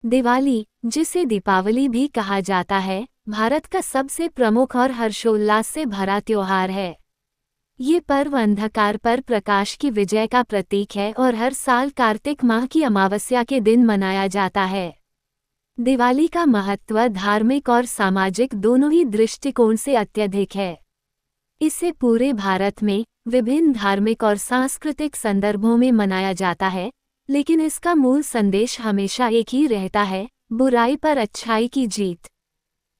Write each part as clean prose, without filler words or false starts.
दिवाली, जिसे दीपावली भी कहा जाता है, भारत का सबसे प्रमुख और हर्षोल्लास से भरा त्योहार है। ये पर्व अंधकार पर प्रकाश की विजय का प्रतीक है और हर साल कार्तिक माह की अमावस्या के दिन मनाया जाता है। दिवाली का महत्व धार्मिक और सामाजिक दोनों ही दृष्टिकोण से अत्यधिक है। इसे पूरे भारत में विभिन्न धार्मिक और सांस्कृतिक संदर्भों में मनाया जाता है, लेकिन इसका मूल संदेश हमेशा एक ही रहता है, बुराई पर अच्छाई की जीत।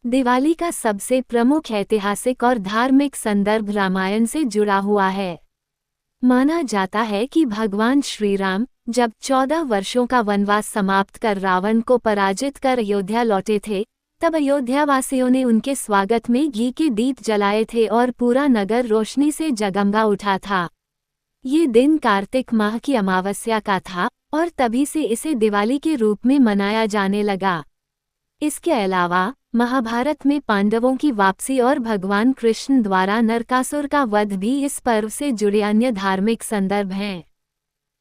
दिवाली का सबसे प्रमुख ऐतिहासिक और धार्मिक संदर्भ रामायण से जुड़ा हुआ है। माना जाता है कि भगवान श्री राम जब 14 वर्षों का वनवास समाप्त कर रावण को पराजित कर अयोध्या लौटे थे, तब अयोध्यावासियों ने उनके स्वागत में घी के दीप जलाए थे और पूरा नगर रोशनी से जगमगा उठा था। ये दिन कार्तिक माह की अमावस्या का था और तभी से इसे दिवाली के रूप में मनाया जाने लगा। इसके अलावा महाभारत में पांडवों की वापसी और भगवान कृष्ण द्वारा नरकासुर का वध भी इस पर्व से जुड़े अन्य धार्मिक संदर्भ हैं।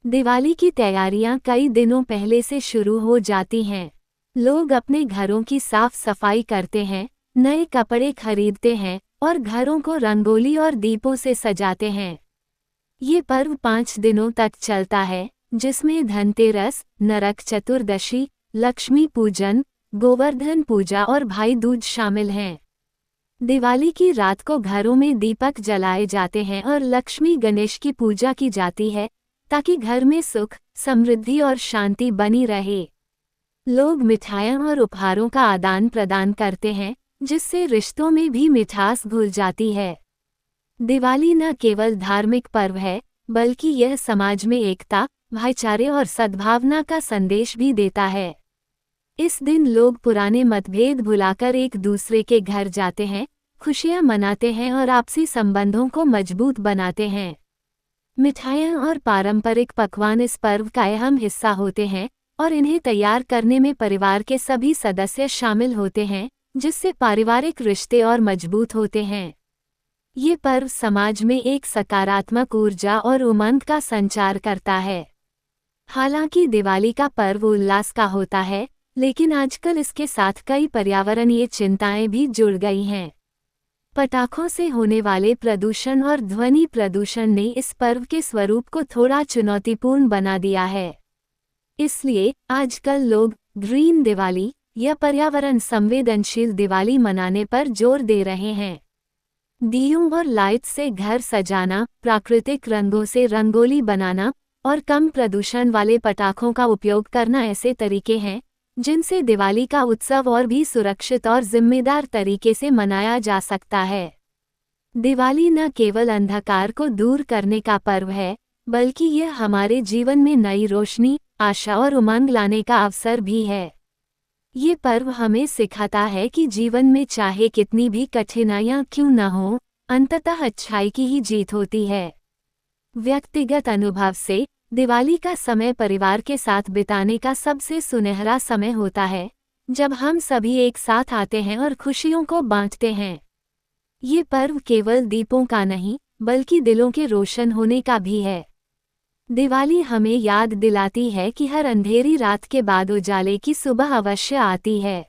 दिवाली की तैयारियां कई दिनों पहले से शुरू हो जाती हैं। लोग अपने घरों की साफ सफाई करते हैं, नए कपड़े खरीदते हैं और घरों को रंगोली और दीपों से सजाते हैं। ये पर्व 5 दिनों तक चलता है, जिसमें धनतेरस, नरक चतुर्दशी, लक्ष्मी पूजन, गोवर्धन पूजा और भाई दूज शामिल हैं। दिवाली की रात को घरों में दीपक जलाए जाते हैं और लक्ष्मी गणेश की पूजा की जाती है, ताकि घर में सुख, समृद्धि और शांति बनी रहे। लोग मिठाइयाँ और उपहारों का आदान प्रदान करते हैं, जिससे रिश्तों में भी मिठास घुल जाती है। दिवाली न केवल धार्मिक पर्व है, बल्कि यह समाज में एकता, भाईचारे और सद्भावना का संदेश भी देता है। इस दिन लोग पुराने मतभेद भुलाकर एक दूसरे के घर जाते हैं, खुशियां मनाते हैं और आपसी संबंधों को मजबूत बनाते हैं। मिठाइयाँ और पारंपरिक पकवान इस पर्व का अहम हिस्सा होते हैं और इन्हें तैयार करने में परिवार के सभी सदस्य शामिल होते हैं, जिससे पारिवारिक रिश्ते और मजबूत होते हैं। ये पर्व समाज में एक सकारात्मक ऊर्जा और उमंग का संचार करता है। हालांकि दिवाली का पर्व उल्लास का होता है, लेकिन आजकल इसके साथ कई पर्यावरणीय चिंताएं भी जुड़ गई हैं। पटाखों से होने वाले प्रदूषण और ध्वनि प्रदूषण ने इस पर्व के स्वरूप को थोड़ा चुनौतीपूर्ण बना दिया है। इसलिए आजकल लोग ग्रीन दिवाली या पर्यावरण संवेदनशील दिवाली मनाने पर जोर दे रहे हैं। दियों और लाइट से घर सजाना, प्राकृतिक रंगों से रंगोली बनाना और कम प्रदूषण वाले पटाखों का उपयोग करना ऐसे तरीके हैं जिनसे दिवाली का उत्सव और भी सुरक्षित और जिम्मेदार तरीके से मनाया जा सकता है। दिवाली न केवल अंधकार को दूर करने का पर्व है, बल्कि यह हमारे जीवन में नई रोशनी, आशा और उमंग लाने का अवसर भी है। ये पर्व हमें सिखाता है कि जीवन में चाहे कितनी भी कठिनाइयां क्यों न हो, अंततः अच्छाई की ही जीत होती है। व्यक्तिगत अनुभव से दिवाली का समय परिवार के साथ बिताने का सबसे सुनहरा समय होता है, जब हम सभी एक साथ आते हैं और खुशियों को बांटते हैं। ये पर्व केवल दीपों का नहीं, बल्कि दिलों के रोशन होने का भी है। दिवाली हमें याद दिलाती है कि हर अंधेरी रात के बाद उजाले की सुबह अवश्य आती है।